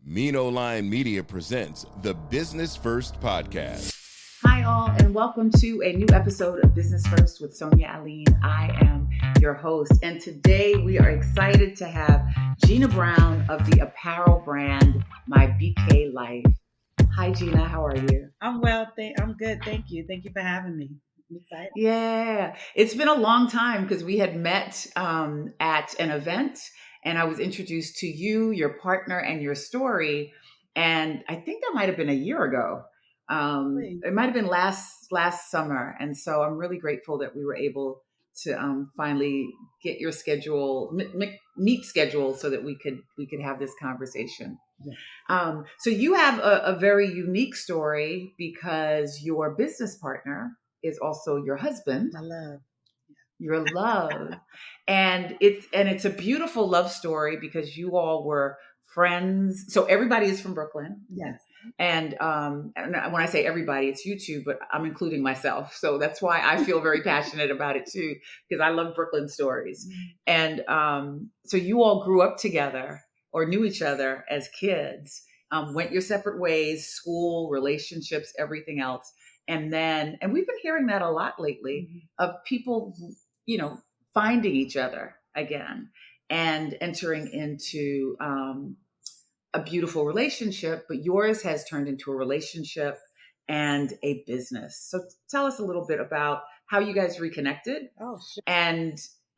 Mino Line Media presents the Business First Podcast. Hi, all, and welcome to a new episode of Business First with Sonia Aline. I am your host, and today we are excited to have Gina Brown of the apparel brand My BK Life. Hi, Gina. How are you? I'm well. I'm good. Thank you. Thank you for having me. I'm excited. Yeah, it's been a long time because we had met at an event, and I was introduced to you, your partner, and your story. And I think that might have been a year ago. It might have been last summer, and so I'm really grateful that we were able to finally get your schedule, meet schedule, so that we could have this conversation. Yeah. So you have a very unique story because your business partner is also your husband. My love. Your love. And it's a beautiful love story because you all were friends. So everybody is from Brooklyn. Yes. And when I say everybody, it's you two, but I'm including myself. So that's why I feel very passionate about it too, because I love Brooklyn stories. Mm-hmm. And so you all grew up together or knew each other as kids, went your separate ways, school, relationships, everything else. And we've been hearing that a lot lately, mm-hmm. of people, finding each other again and entering into a beautiful relationship, but yours has turned into a relationship and a business. So tell us a little bit about how you guys reconnected. Oh, sure.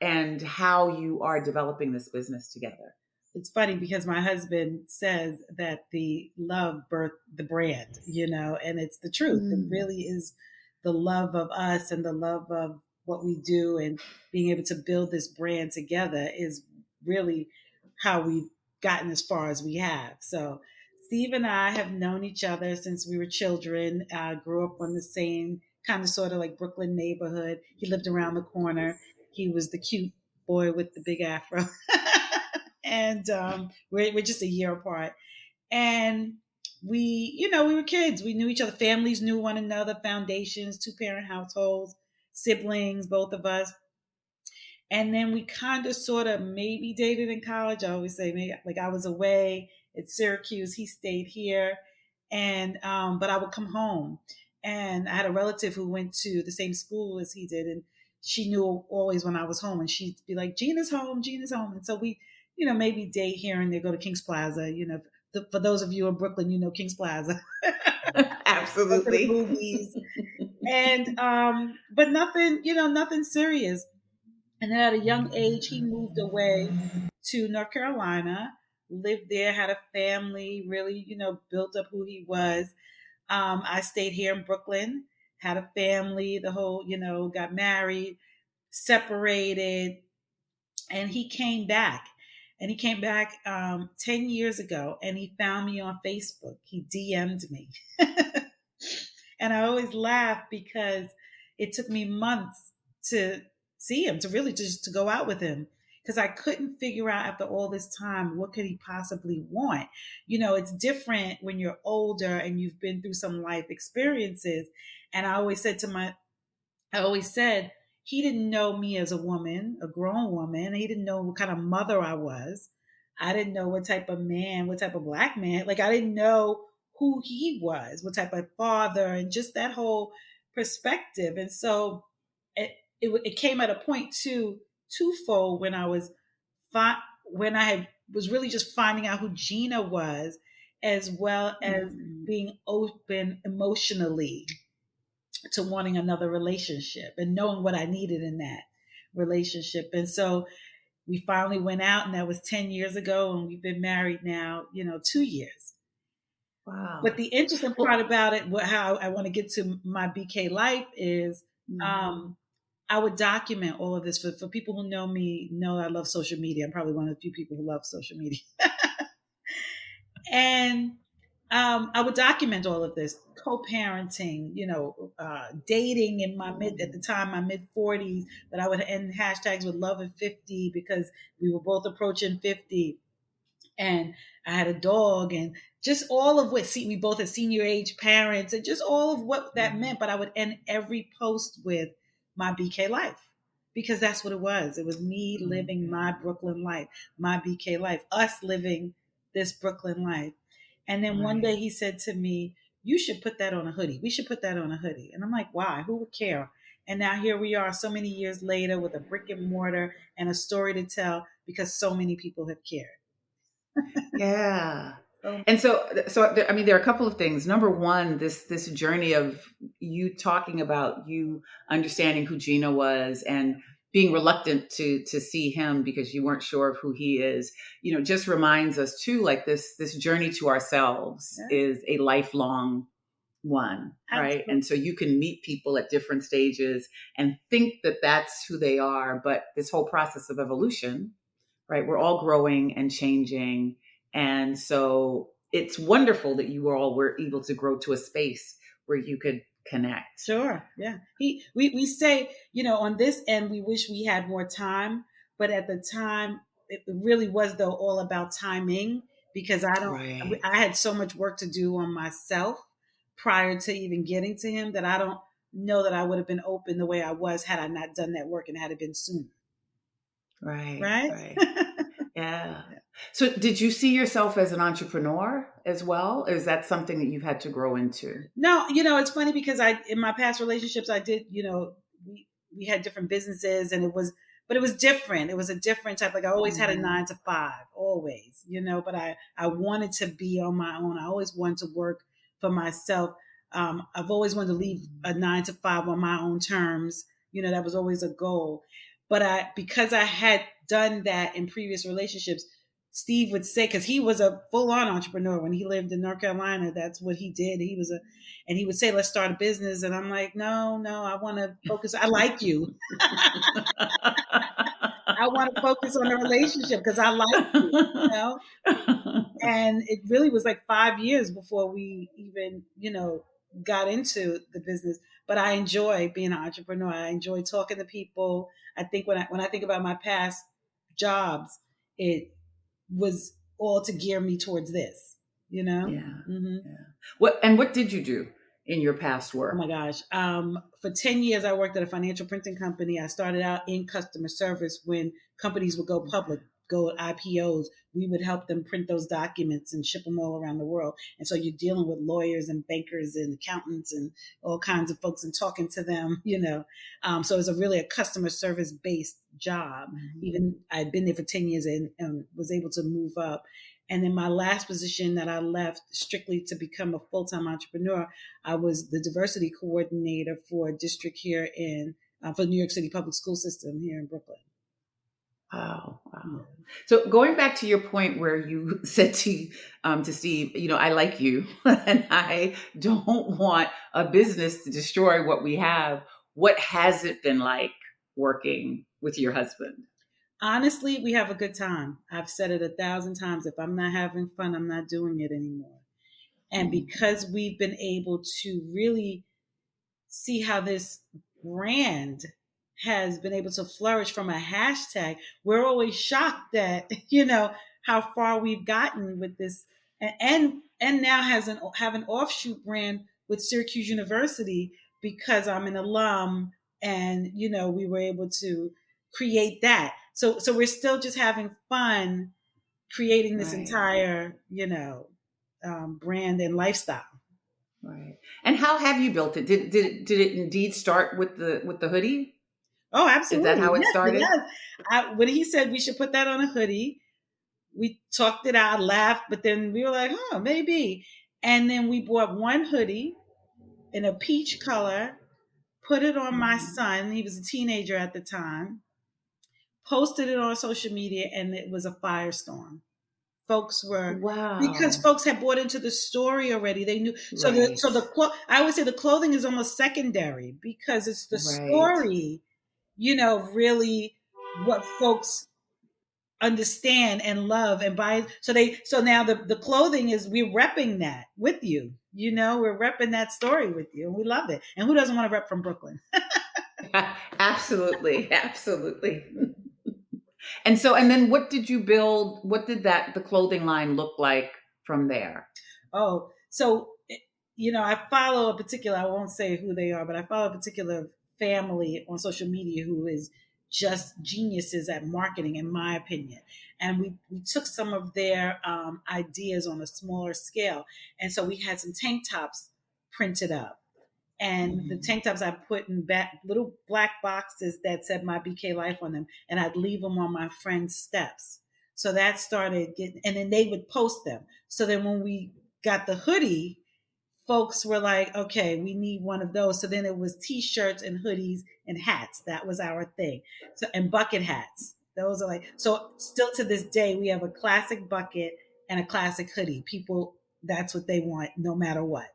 And how you are developing this business together. It's funny because my husband says that the love birthed the brand, and it's the truth. Mm. It really is the love of us and the love of what we do, and being able to build this brand together is really how we've gotten as far as we have. So Steve and I have known each other since we were children, grew up on the same kind of sort of like Brooklyn neighborhood. He lived around the corner. He was the cute boy with the big afro. And we're just a year apart. And we were kids. We knew each other. Families knew one another, foundations, 2-parent households, siblings, both of us. And then we kind of sort of maybe dated in college. I always say, maybe, like I was away at Syracuse. He stayed here. And but I would come home. And I had a relative who went to the same school as he did. And she knew always when I was home. And she'd be like, Gina's home. And so we, maybe date here and there, go to Kings Plaza. For those of you in Brooklyn, Kings Plaza. Absolutely. Movies. And, but nothing serious. And then at a young age, he moved away to North Carolina, lived there, had a family, really, built up who he was. I stayed here in Brooklyn, had a family, the whole, got married, separated, and he came back. And he came back 10 years ago, and he found me on Facebook. He DM'd me. And I always laugh because it took me months to see him, to really just to go out with him, because I couldn't figure out after all this time, what could he possibly want? It's different when you're older and you've been through some life experiences. And I always said, he didn't know me as a woman, a grown woman. He didn't know what kind of mother I was. I didn't know what type of man, what type of Black man. Like, I didn't know who he was, what type of father, and just that whole perspective. And so it came at a point twofold when I was really just finding out who Gina was, as well as being open emotionally to wanting another relationship and knowing what I needed in that relationship. And so we finally went out, and that was 10 years ago, and we've been married now, 2 years. Wow. But the interesting part about it, how I want to get to My BK Life is, I would document all of this for people who know me, know I love social media. I'm probably one of the few people who love social media. And I would document all of this, co-parenting, dating in my mid 40s, but I would end hashtags with love at 50 because we were both approaching 50. And I had a dog, and just all of what, we both had senior age parents, and just all of what that meant. But I would end every post with My BK Life, because that's what it was. It was me living my Brooklyn life, my BK life, us living this Brooklyn life. And then one day he said to me, you should put that on a hoodie. We should put that on a hoodie. And I'm like, why? Who would care? And now here we are so many years later with a brick and mortar and a story to tell because so many people have cared. Yeah. And so I mean, there are a couple of things. Number one, this journey of you talking about you understanding who Gino was and being reluctant to see him because you weren't sure of who he is, just reminds us too, like this journey to ourselves is a lifelong one, right? Absolutely. And so you can meet people at different stages and think that that's who they are, but this whole process of evolution, right? We're all growing and changing. And so it's wonderful that you all were able to grow to a space where you could connect. Sure. Yeah. We say, on this end, we wish we had more time, but at the time it really was though all about timing because I had so much work to do on myself prior to even getting to him that I don't know that I would have been open the way I was had I not done that work and had it been sooner. Right. Yeah. So did you see yourself as an entrepreneur as well? Or is that something that you've had to grow into? No, it's funny because in my past relationships, I did, we had different businesses and it was different. It was a different type. Like I always had a 9 to 5, always, but I wanted to be on my own. I always wanted to work for myself. I've always wanted to leave a 9 to 5 on my own terms. That was always a goal. But because I had done that in previous relationships, Steve would say, because he was a full-on entrepreneur when he lived in North Carolina, that's what he did. And he would say, let's start a business. And I'm like, no, I want to focus. I like you. I want to focus on the relationship because I like you, And it really was like 5 years before we even, got into the business. But I enjoy being an entrepreneur. I enjoy talking to people. I think when I think about my past jobs, it was all to gear me towards this, Yeah. Mm-hmm. Yeah. What did you do in your past work? Oh my gosh. For 10 years, I worked at a financial printing company. I started out in customer service when companies would go public, go IPOs. We would help them print those documents and ship them all around the world. And so you're dealing with lawyers and bankers and accountants and all kinds of folks and talking to them, So it was really a customer service based job. Mm-hmm. Even I'd been there for 10 years and was able to move up. And in my last position that I left strictly to become a full-time entrepreneur, I was the diversity coordinator for a district here for the New York City public school system here in Brooklyn. Wow. So going back to your point where you said to Steve, I like you and I don't want a business to destroy what we have. What has it been like working with your husband? Honestly, we have a good time. I've said it 1,000 times. If I'm not having fun, I'm not doing it anymore. And because we've been able to really see how this brand has been able to flourish from a hashtag, we're always shocked that, how far we've gotten with this and now have an offshoot brand with Syracuse University because I'm an alum and, we were able to create that. So we're still just having fun creating this entire, brand and lifestyle. Right. And how have you built it? Did it indeed start with the hoodie? Oh, absolutely. Is that how it started? Yes. When he said we should put that on a hoodie, we talked it out, laughed, but then we were like, maybe. And then we bought one hoodie in a peach color, put it on my son. He was a teenager at the time, posted it on social media, and it was a firestorm. Folks were, because folks had bought into the story already. They knew. So I would say the clothing is almost secondary because it's the story, really what folks understand and love and buy. So now the clothing is, we're repping that with you, we're repping that story with you and we love it. And who doesn't want to rep from Brooklyn? Absolutely. Absolutely. And then what did you build? What did the clothing line look like from there? Oh, so, I follow a particular, I won't say who they are, but I follow a particular family on social media who is just geniuses at marketing, in my opinion. And we took some of their ideas on a smaller scale. And so we had some tank tops printed up. And the tank tops I put in little black boxes that said my BK Life on them, and I'd leave them on my friends' steps. So that started getting, and then they would post them. So then when we got the hoodie, folks were like, okay, we need one of those. So then it was T-shirts and hoodies and hats. That was our thing. So, and bucket hats. Those are like, so still to this day, we have a classic bucket and a classic hoodie. People, that's what they want no matter what.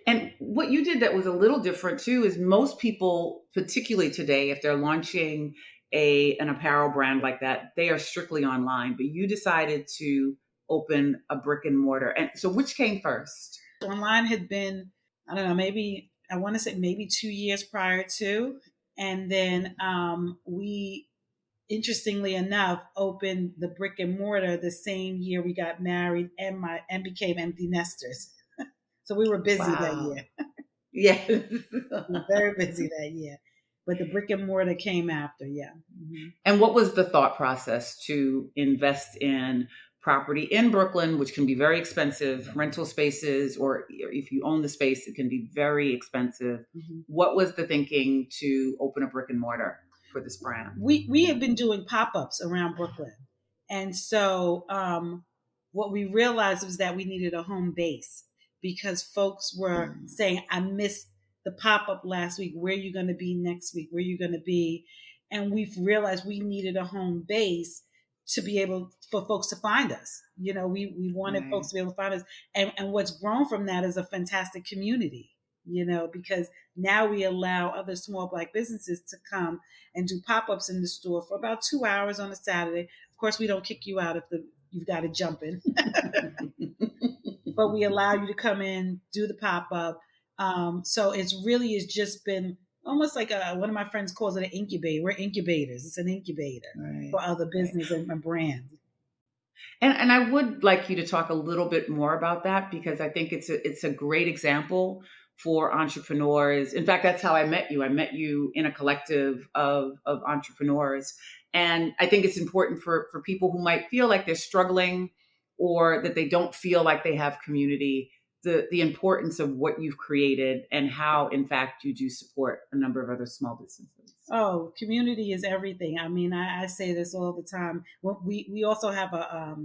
And what you did that was a little different too is most people, particularly today, if they're launching an apparel brand like that, they are strictly online. But you decided to open a brick and mortar. And so which came first? Online had been, I don't know, maybe, I want to say maybe 2 years prior to. And then we, interestingly enough, opened the brick and mortar the same year we got married and became empty nesters. So we were busy that year. Yeah. We were very busy that year. But the brick and mortar came after, yeah. Mm-hmm. And what was the thought process to invest in property in Brooklyn, which can be very expensive, rental spaces, or if you own the space, it can be very expensive. Mm-hmm. What was the thinking to open a brick and mortar for this brand? We have been doing pop-ups around Brooklyn. And so what we realized was that we needed a home base because folks were saying, I missed the pop-up last week. Where are you going to be next week? Where are you going to be? And we've realized we needed a home base to be able for folks to find us. You know, we wanted folks to be able to find us. And what's grown from that is a fantastic community, you know, because now we allow other small Black businesses to come and do pop-ups in the store for about 2 hours on a Saturday. Of course, we don't kick you out if you've got to jump in. But we allow you to come in, do the pop-up. So it's just been almost like one of my friends calls it an incubator. We're incubators. It's an incubator for other business and brands. And I would like you to talk a little bit more about that because I think it's a great example for entrepreneurs. In fact, that's how I met you. I met you in a collective of entrepreneurs. And I think it's important for people who might feel like they're struggling or that they don't feel like they have community, the importance of what you've created and how, in fact, you do support a number of other small businesses. Oh, community is everything. I mean, I say this all the time. We also have a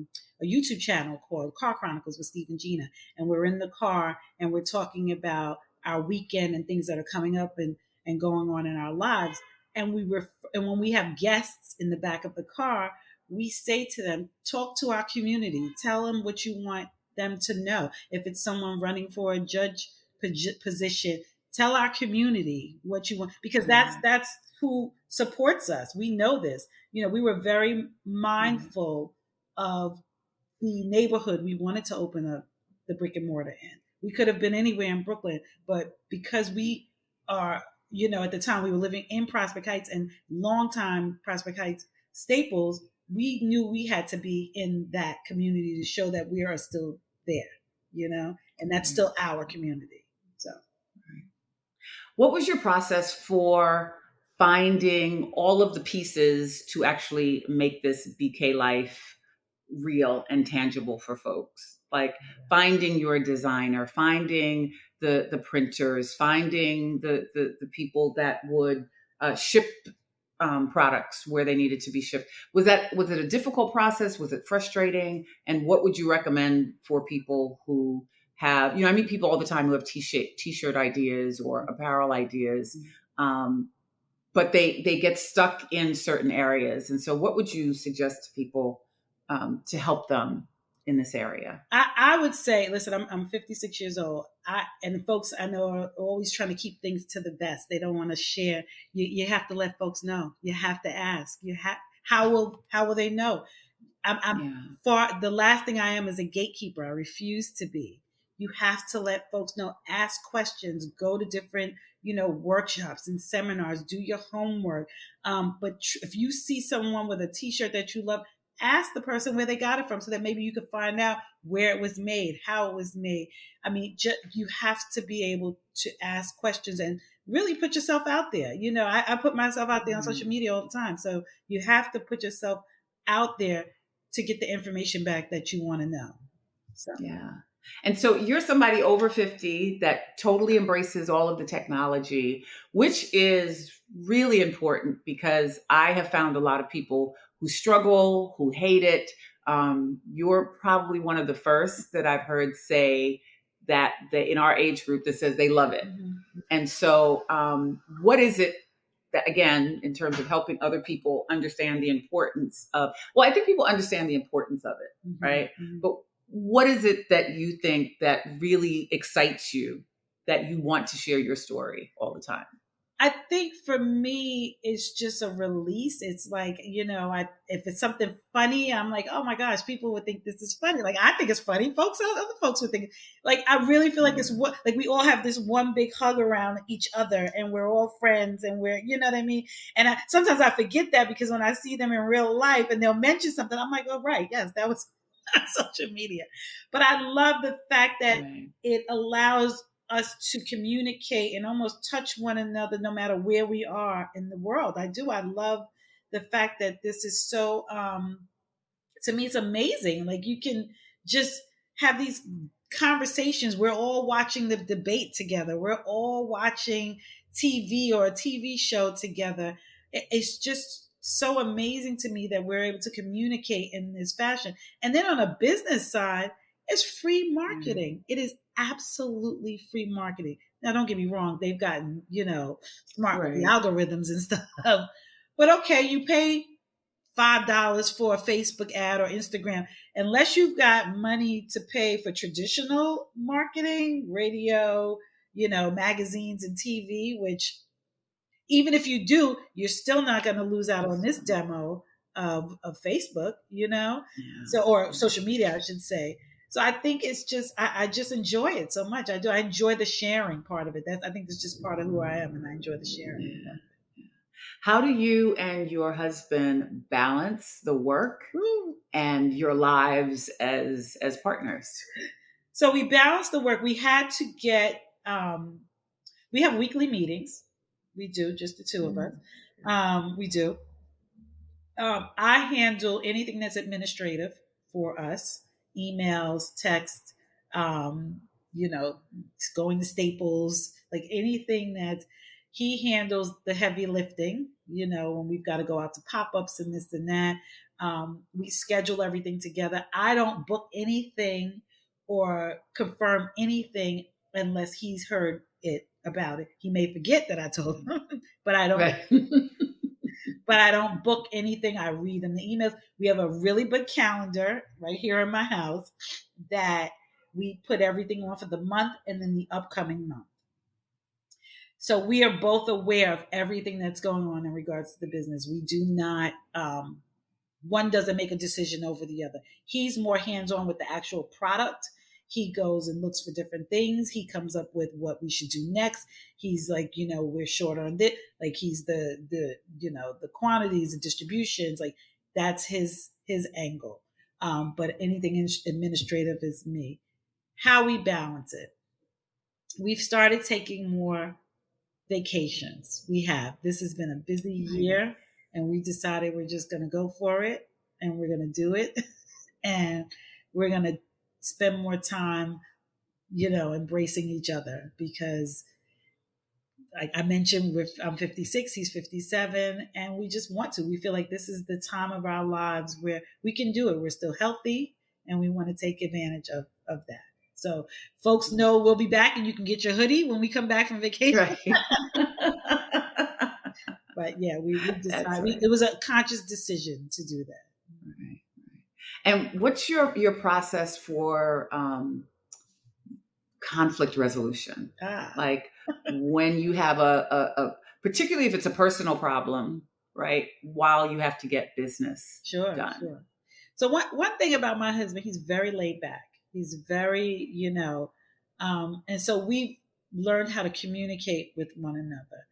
YouTube channel called Car Chronicles with Steve and Gina, and we're in the car and we're talking about our weekend and things that are coming up and going on in our lives. And when we have guests in the back of the car, we say to them, talk to our community, tell them what you want them to know. If it's someone running for a judge position, tell our community what you want, because that's who supports us. We know this. You know, we were very mindful of the neighborhood we wanted to open up the brick and mortar in. We could have been anywhere in Brooklyn, but because we are, you know, at the time we were living in Prospect Heights and longtime Prospect Heights staples, we knew we had to be in that community to show that we are still there, you know, and that's still our community. So, what was your process for finding all of the pieces to actually make this BK Life real and tangible for folks? Like finding your designer, finding the printers, finding the people that would ship products where they needed to be shipped. Was it a difficult process? Was it frustrating? And what would you recommend for people who have, you know, I meet people all the time who have t-shirt ideas or apparel ideas, but they get stuck in certain areas. And so what would you suggest to people to help them in this area? I would say, listen, I'm 56 years old. And folks I know are always trying to keep things to the vest. They don't want to share. You have to let folks know. You have to ask. How will they know? I'm far. The last thing I am is a gatekeeper. I refuse to be. You have to let folks know. Ask questions. Go to different, you know, workshops and seminars. Do your homework. But if you see someone with a T-shirt that you love, ask the person where they got it from so that maybe you could find out where it was made, how it was made. I mean, you have to be able to ask questions and really put yourself out there. You know, I put myself out there on social media all the time. So you have to put yourself out there to get the information back that you want to know. So. Yeah. And so you're somebody over 50 that totally embraces all of the technology, which is really important because I have found a lot of people who struggle, who hate it. You're probably one of the first that I've heard say that in our age group that says they love it. Mm-hmm. And so what is it that, again, in terms of helping other people understand the importance of, well, I think people understand the importance of it, mm-hmm. right? Mm-hmm. But what is it that you think that really excites you, that you want to share your story all the time? I think for me, it's just a release. It's like, you know, if it's something funny, I'm like, oh my gosh, people would think this is funny. Like, I think it's funny. Other folks would think, like, I really feel like it's what, like, we all have this one big hug around each other and we're all friends and we're, you know what I mean? And sometimes I forget that because when I see them in real life and they'll mention something, I'm like, oh, right. Yes, that was on social media. But I love the fact that it allows us to communicate and almost touch one another no matter where we are in the world. I love the fact that this is so, to me, it's amazing. Like, you can just have these conversations. We're all watching the debate together. We're all watching TV or a TV show together. It's just so amazing to me that we're able to communicate in this fashion. And then on a business side, it's free marketing. Mm. It is absolutely free marketing. Now, don't get me wrong. They've gotten, you know, smart algorithms and stuff. But okay, you pay $5 for a Facebook ad or Instagram. Unless you've got money to pay for traditional marketing, radio, you know, magazines and TV, which even if you do, you're still not going to lose out on this demo of Facebook, you know, or social media, I should say. So I think it's just, I just enjoy it so much. I do. I enjoy the sharing part of it. I think that's just part of who I am, and I enjoy the sharing. Yeah. How do you and your husband balance the work and your lives as partners? So we balance the work. We had to get, we have weekly meetings. We do, just the two of us. We do. I handle anything that's administrative for us. Emails, text, you know, going to Staples, like anything that he handles the heavy lifting, you know, when we've got to go out to pop-ups and this and that. We schedule everything together. I don't book anything or confirm anything unless he's heard it about it. He may forget that I told him, but I don't. Right. But I don't book anything. I read in the emails. We have a really big calendar right here in my house that we put everything on for the month and then the upcoming month. So we are both aware of everything that's going on in regards to the business. We do not, one doesn't make a decision over the other. He's more hands-on with the actual product. He goes and looks for different things. He comes up with what we should do next. He's like, you know, we're short on this. Like, he's the you know, the quantities, the distributions, like that's his angle. But anything administrative is me. How we balance it. We've started taking more vacations. This has been a busy year, and we decided we're just going to go for it, and we're going to do it. And we're going to spend more time, you know, embracing each other, because like I mentioned, I'm 56, he's 57, and we just want to. We feel like this is the time of our lives where we can do it. We're still healthy, and we want to take advantage of that. So folks know we'll be back, and you can get your hoodie when we come back from vacation. Right. But yeah, we decided it was a conscious decision to do that. Right. And what's your process for conflict resolution? Like when you have a particularly if it's a personal problem, right? While you have to get business done. Sure. So one thing about my husband, he's very laid back. He's very, you know, and so we've learned how to communicate with one another.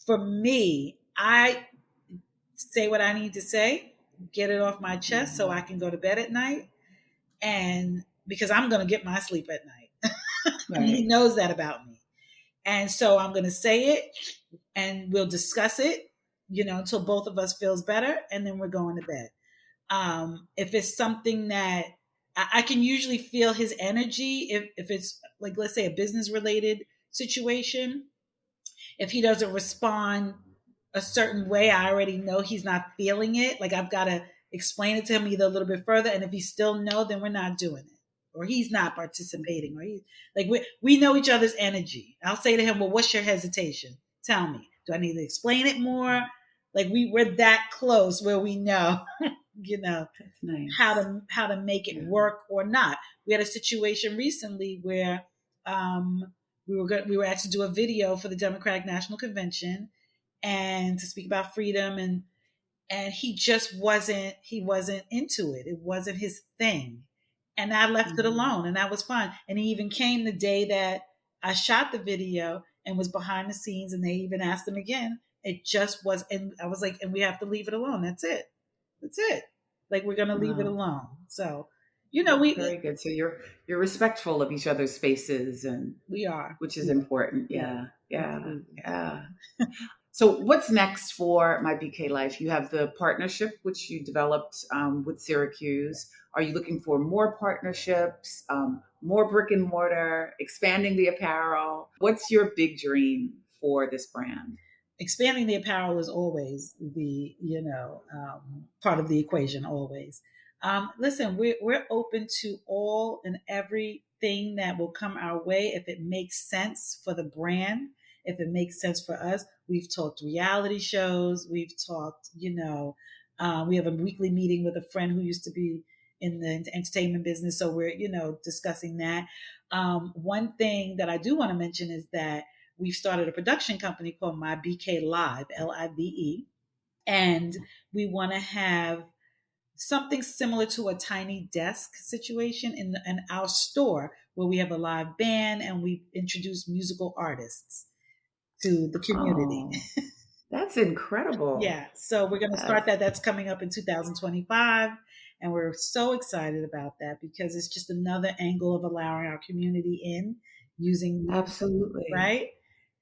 For me, I say what I need to say, get it off my chest so I can go to bed at night. And because I'm going to get my sleep at night. Right. He knows that about me. And so I'm going to say it and we'll discuss it, until both of us feels better. And then we're going to bed. If it's something that I can usually feel his energy, if it's like, let's say a business related situation, if he doesn't respond a certain way, I already know he's not feeling it. Like I've got to explain it to him either a little bit further. And if he's still no, then we're not doing it, or he's not participating, or he's like, we know each other's energy. I'll say to him, well, what's your hesitation? Tell me, do I need to explain it more? Like we're that close where we know, That's nice. how to make it work or not. We had a situation recently where we were asked to do a video for the Democratic National Convention and to speak about freedom, and he just wasn't into it. It wasn't his thing. And I left it alone, and that was fun. And he even came the day that I shot the video and was behind the scenes, and they even asked him again. It just was, and I was like, and we have to leave it alone. That's it. Like we're gonna leave it alone. So, very good. So you're respectful of each other's spaces, and we are, which is important. Yeah. So what's next for My BK Life? You have the partnership which you developed with Syracuse. Are you looking for more partnerships, more brick and mortar, expanding the apparel? What's your big dream for this brand? Expanding the apparel is always the, part of the equation, always. Listen, we're open to all and everything that will come our way if it makes sense for the brand, if it makes sense for us. We've talked reality shows. We've talked, we have a weekly meeting with a friend who used to be in the entertainment business. So we're, discussing that. One thing that I do want to mention is that we've started a production company called My BK Live, Live. And we want to have something similar to a tiny desk situation in our store where we have a live band and we introduce musical artists to the community. Oh, that's incredible. Yeah. So we're going to start that. That's coming up in 2025. And we're so excited about that because it's just another angle of allowing our community in using music, absolutely, right?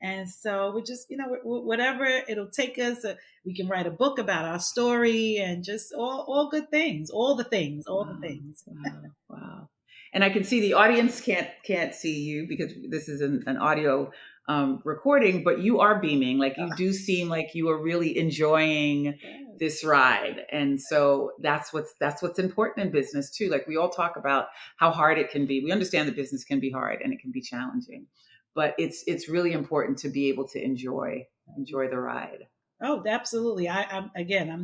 And so we just, whatever it'll take us, we can write a book about our story and just all good things, all the things. Wow. And I can see the audience can't see you because this is an audio recording, but you are beaming. Like you do seem like you are really enjoying this ride. And so that's what's important in business too. Like we all talk about how hard it can be. We understand that business can be hard and it can be challenging. But it's really important to be able to enjoy the ride. Oh, absolutely. I'm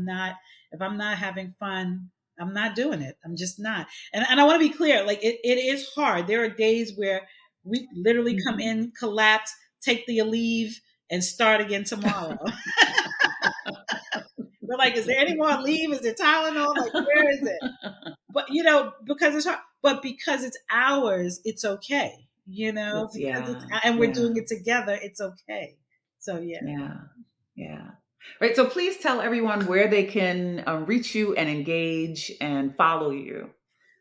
not, if I'm not having fun, I'm not doing it. I'm just not. And I want to be clear, like it is hard. There are days where we literally come in, collapse, take the leave and start again tomorrow. We're like, is there any more leave? Is there Tylenol? Like, where is it? But, because it's hard, but because it's ours, it's okay. And we're doing it together. It's okay. So, Yeah. Right. So please tell everyone where they can reach you and engage and follow you.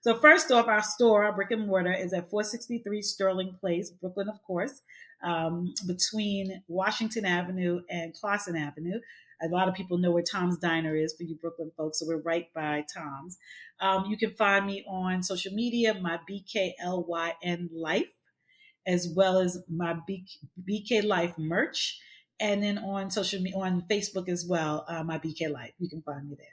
So first off, our store, our brick and mortar, is at 463 Sterling Place, Brooklyn, of course, between Washington Avenue and Clawson Avenue. A lot of people know where Tom's Diner is for you Brooklyn folks, so we're right by Tom's. You can find me on social media, my BKLYN Life, as well as my BK Life merch. And then on social media, on Facebook as well, my BK Life. You can find me there.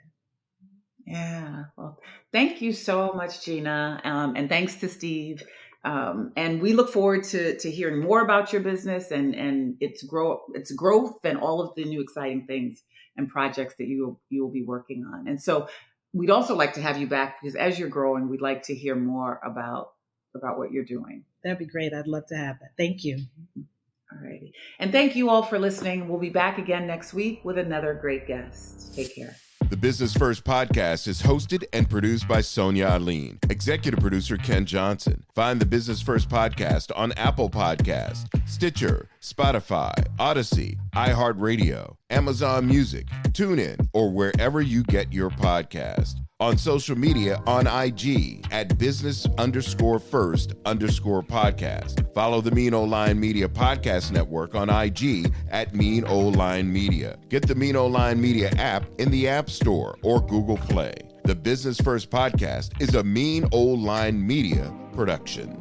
Yeah. Well, thank you so much, Gina. And thanks to Steve. And we look forward to hearing more about your business and its growth and all of the new exciting things and projects that you will be working on. And so we'd also like to have you back because as you're growing, we'd like to hear more about what you're doing. That'd be great. I'd love to have that. Thank you. All righty. And thank you all for listening. We'll be back again next week with another great guest. Take care. The Business First podcast is hosted and produced by Sonia Aline. Executive producer Ken Johnson. Find the Business First podcast on Apple Podcasts, Stitcher, Spotify, Odyssey, iHeartRadio, Amazon Music, TuneIn, or wherever you get your podcast. On social media on IG at business_first_podcast. Follow the Mean Old Line Media Podcast Network on IG at Mean Old Line Media. Get the Mean Old Line Media app in the App Store or Google Play. The Business First Podcast is a Mean Old Line Media production.